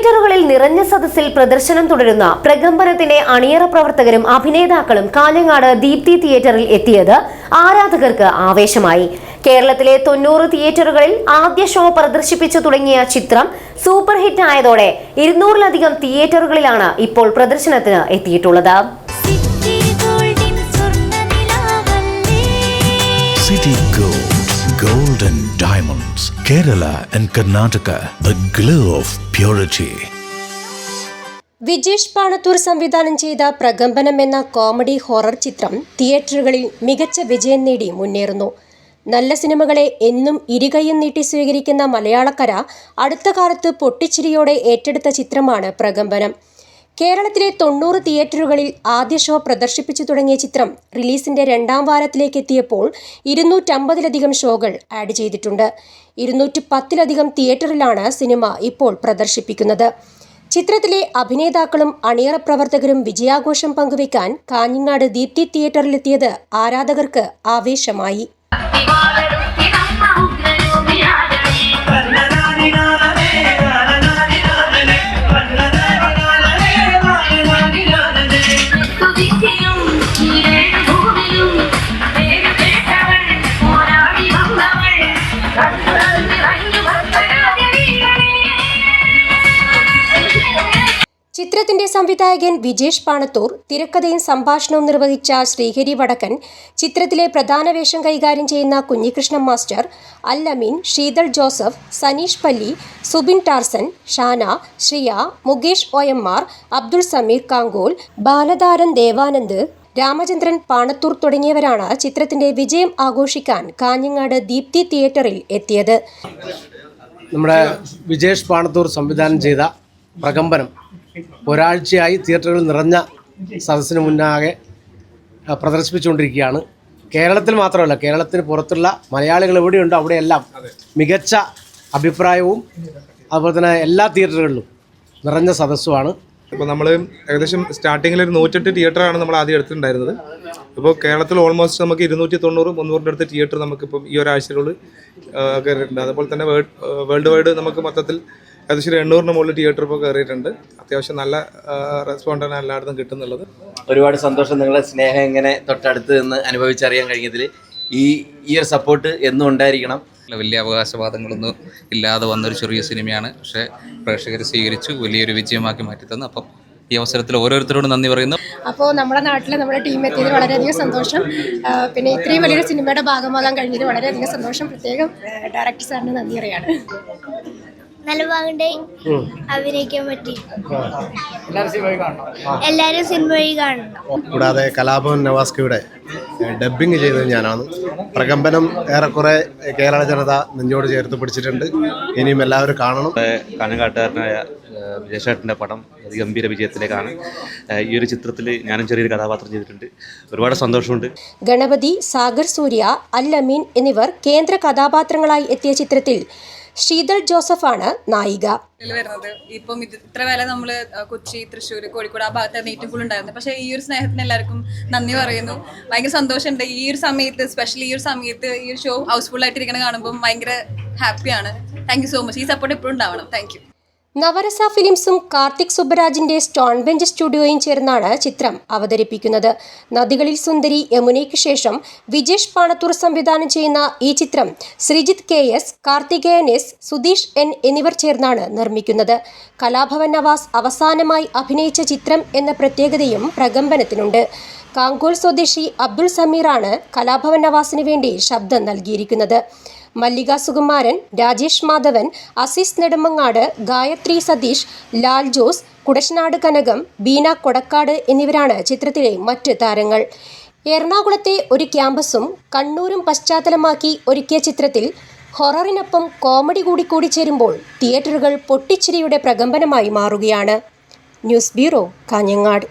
തിയേറ്ററുകളിൽ നിറഞ്ഞ സദസ്സിൽ പ്രദർശനം തുടരുന്ന പ്രകമ്പനത്തിന്റെ അണിയറ പ്രവർത്തകരും അഭിനേതാക്കളും കാഞ്ഞങ്ങാട് ദീപ്തി തിയേറ്ററിൽ എത്തിയത് ആരാധകർക്ക് ആവേശമായി. കേരളത്തിലെ 90 തിയേറ്ററുകളിൽ ആദ്യ ഷോ പ്രദർശിപ്പിച്ചു തുടങ്ങിയ ചിത്രം സൂപ്പർ ഹിറ്റ് ആയതോടെ 200-ലധികം തിയേറ്ററുകളിലാണ് ഇപ്പോൾ പ്രദർശനത്തിന് എത്തിയിട്ടുള്ളത്. Gold and diamonds, Kerala and Karnataka, the glow of purity. Vijesh Panathur സംവിധാനം ചെയ്ത പ്രകമ്പനം എന്ന കോമഡി ഹൊറർ ചിത്രം തിയേറ്ററുകളിൽ മികച്ച വിജയം നേടി മുന്നേറുന്നു. നല്ല സിനിമകളെ എന്നും ഇരുകൈയും നീട്ടി സ്വീകരിക്കുന്ന മലയാളക്കര അടുത്ത കാലത്ത് പൊട്ടിച്ചിരിയോടെ ഏറ്റെടുത്ത ചിത്രമാണ് പ്രകമ്പനം. കേരളത്തിലെ 90 തിയേറ്ററുകളിൽ ആദ്യ ഷോ പ്രദർശിപ്പിച്ചു തുടങ്ങിയ ചിത്രം റിലീസിന്റെ 2ാം വാരത്തിലേക്ക് എത്തിയപ്പോൾ 250-ലധികം ഷോകൾ ആഡ് ചെയ്തിട്ടുണ്ട്. 210-ലധികം തിയേറ്ററിലാണ് സിനിമ ഇപ്പോൾ പ്രദർശിപ്പിക്കുന്നത്. ചിത്രത്തിലെ അഭിനേതാക്കളും അണിയറ പ്രവർത്തകരും വിജയാഘോഷം പങ്കുവയ്ക്കാൻ കാഞ്ഞങ്ങാട് ദീപ്തി തിയേറ്ററിലെത്തിയത് ആരാധകർക്ക് ആവേശമായി. ചിത്രത്തിന്റെ സംവിധായകൻ വിജേഷ് പാണത്തൂർ, തിരക്കഥയും സംഭാഷണവും നിർവഹിച്ച ശ്രീഹരി വടക്കൻ, ചിത്രത്തിലെ പ്രധാന വേഷം കൈകാര്യം ചെയ്യുന്ന കുഞ്ഞികൃഷ്ണൻ മാസ്റ്റർ, അൽ അമീൻ, ശീതൾ ജോസഫ്, സനീഷ് പല്ലി, സുബിൻ ടാർസൻ, ഷാന, ശ്രിയ, മുകേഷ് OMR, അബ്ദുൾ സമീർ കാങ്കോൽ, ബാലതാരൻ ദേവാനന്ദ്, രാമചന്ദ്രൻ പാണത്തൂർ തുടങ്ങിയവരാണ് ചിത്രത്തിന്റെ വിജയം ആഘോഷിക്കാൻ കാഞ്ഞങ്ങാട് ദീപ്തി തിയേറ്ററിൽ എത്തിയത്. നമ്മുടെ വിജേഷ് പാണത്തൂർ സംവിധാനം ചെയ്ത പ്രകമ്പനം ഒരാഴ്ചയായി തിയേറ്ററുകളിൽ നിറഞ്ഞ സദസ്സിന് മുന്നാകെ പ്രദർശിപ്പിച്ചുകൊണ്ടിരിക്കുകയാണ്. കേരളത്തിൽ മാത്രമല്ല, കേരളത്തിന് പുറത്തുള്ള മലയാളികൾ എവിടെയുണ്ടോ അവിടെയെല്ലാം മികച്ച അഭിപ്രായവും അതുപോലെ തന്നെ എല്ലാ തിയേറ്ററുകളിലും നിറഞ്ഞ സദസ്സുമാണ്. ഇപ്പോൾ നമ്മൾ ഏകദേശം സ്റ്റാർട്ടിങ്ങിൽ ഒരു 108 തിയേറ്ററാണ് നമ്മൾ ആദ്യം എടുത്തിട്ടുണ്ടായിരുന്നത്. ഇപ്പോൾ കേരളത്തിൽ ഓൾമോസ്റ്റ് നമുക്ക് 290-300 അടുത്ത് തിയേറ്റർ നമുക്കിപ്പം ഈ ഒരാഴ്ചയിലുള്ളിൽ കയറിയിട്ടുണ്ട്. അതുപോലെ തന്നെ വേൾഡ് വൈഡ് നമുക്ക് മൊത്തത്തിൽ ഏകദേശം 800-ന് മുകളിൽ തിയേറ്റർ ഇപ്പോൾ കയറിയിട്ടുണ്ട്. അത്യാവശ്യം നല്ല റെസ്പോണ്ടാണ് എല്ലായിടത്തും കിട്ടുന്നുള്ളത്. ഒരുപാട് സന്തോഷം. നിങ്ങളുടെ സ്നേഹം ഇങ്ങനെ തൊട്ടടുത്ത് നിന്ന് അനുഭവിച്ചറിയാൻ കഴിഞ്ഞതിൽ ഈ ഒരു സപ്പോർട്ട് എന്നും ഉണ്ടായിരിക്കണം. വലിയ അവകാശവാദങ്ങളൊന്നും ഇല്ലാതെ വന്നൊരു ചെറിയ സിനിമയാണ്. പക്ഷേ പ്രേക്ഷകർ സ്വീകരിച്ചു, വലിയൊരു വിജയമാക്കി മാറ്റിത്തന്നു. അപ്പം ഈ അവസരത്തിൽ ഓരോരുത്തരോടും നന്ദി പറയുന്നു. അപ്പോൾ നമ്മുടെ നാട്ടിൽ നമ്മുടെ ടീം എത്തിയത് വളരെയധികം സന്തോഷം. പിന്നെ ഇത്രയും വലിയൊരു സിനിമയുടെ ഭാഗമാകാൻ കഴിഞ്ഞത് വളരെയധികം സന്തോഷം. പ്രത്യേകം ഡയറക്ടർ സാറിന് നന്ദി പറയാണ്. നല്ല ഭാഗണ്ടേ അഭിനയിക്കാൻ പറ്റി. എല്ലാവരും സിനിമ വഴി കാണണം. കൂടാതെ കലാഭവൻ നവാസ്കയുടെ ഡബ്ബിങ് ചെയ്തത് ഞാനാണ്. പ്രകമ്പനം ഏറെക്കുറെ കേരള ജനത നെഞ്ചോട് ചേർത്ത് പിടിച്ചിട്ടുണ്ട്. ഇനിയും എല്ലാവരും കാണണം. കാഞ്ഞങ്ങാട്ടുകാരനായ വിജേഷേട്ടൻ്റെ പടം ഗംഭീര വിജയത്തിലേക്കാണ്. ഈ ഒരു ചിത്രത്തിൽ ഞാനും ചെറിയൊരു കഥാപാത്രം ചെയ്തിട്ടുണ്ട്. ഒരുപാട് സന്തോഷമുണ്ട്. ഗണപതി, സാഗർ സൂര്യ, അൽ അമീൻ എന്നിവർ കേന്ദ്ര കഥാപാത്രങ്ങളായി എത്തിയ ചിത്രത്തിൽ ശീതൾ ജോസഫാണ് നായിക. വരുന്നത് ഇപ്പം ഇത്ര വേല നമ്മൾ കൊച്ചി, തൃശ്ശൂർ, കോഴിക്കോട് ആ ഭാഗത്തായിരുന്നു ഏറ്റവും കൂടുതൽ ഉണ്ടായിരുന്നത്. പക്ഷേ ഈ ഒരു സ്നേഹത്തിന് എല്ലാവർക്കും നന്ദി പറയുന്നു. ഭയങ്കര സന്തോഷമുണ്ട്. ഈ ഒരു സമയത്ത്, സ്പെഷ്യലി ഈ ഒരു സമയത്ത് ഈ ഒരു ഷോ ഹൗസ്ഫുൾ ആയിട്ടിരിക്കണം കാണുമ്പോൾ ഭയങ്കര ഹാപ്പിയാണ്. Thank you so much. ഈ സപ്പോർട്ട് എപ്പോഴും ഉണ്ടാവണം. Thank you. നവരസ ഫിലിംസും കാർത്തിക് സുബ്ബരാജിന്റെ സ്റ്റോൺ ബെഞ്ച് സ്റ്റുഡിയോയും ചേർന്നാണ് ചിത്രം അവതരിപ്പിക്കുന്നത്. നദികളിൽ സുന്ദരി യമുനയ്ക്ക് ശേഷം വിജേഷ് പാണത്തൂർ സംവിധാനം ചെയ്യുന്ന ഈ ചിത്രം Sreejith KS, Karthikeyan S, Sudheesh N എന്നിവർ ചേർന്നാണ് നിർമ്മിക്കുന്നത്. കലാഭവൻ നവാസ് അവസാനമായി അഭിനയിച്ച ചിത്രം എന്ന പ്രത്യേകതയും പ്രകമ്പനത്തിനുണ്ട്. കാങ്കോൽ സ്വദേശി അബ്ദുൾ സമീറാണ് കലാഭവൻ നവാസിന് വേണ്ടി ശബ്ദം നൽകിയിരിക്കുന്നത്. മല്ലിക സുകുമാരൻ, രാജേഷ് മാധവൻ, അസീസ് നെടുമങ്ങാട്, ഗായത്രി സതീഷ്, ലാൽ ജോസ്, കുടശനാട് കനകം, ബീന കൊടക്കാട് എന്നിവരാണ് ചിത്രത്തിലെ മറ്റ് താരങ്ങൾ. എറണാകുളത്തെ ഒരു ക്യാമ്പസും കണ്ണൂരും പശ്ചാത്തലമാക്കി ഒരുക്കിയ ചിത്രത്തിൽ ഹൊററിനൊപ്പം കോമഡി കൂടി ചേരുമ്പോൾ തിയേറ്ററുകൾ പൊട്ടിച്ചിരിയുടെ പ്രകമ്പനമായി മാറുകയാണ്. News bureau, Kanhangad.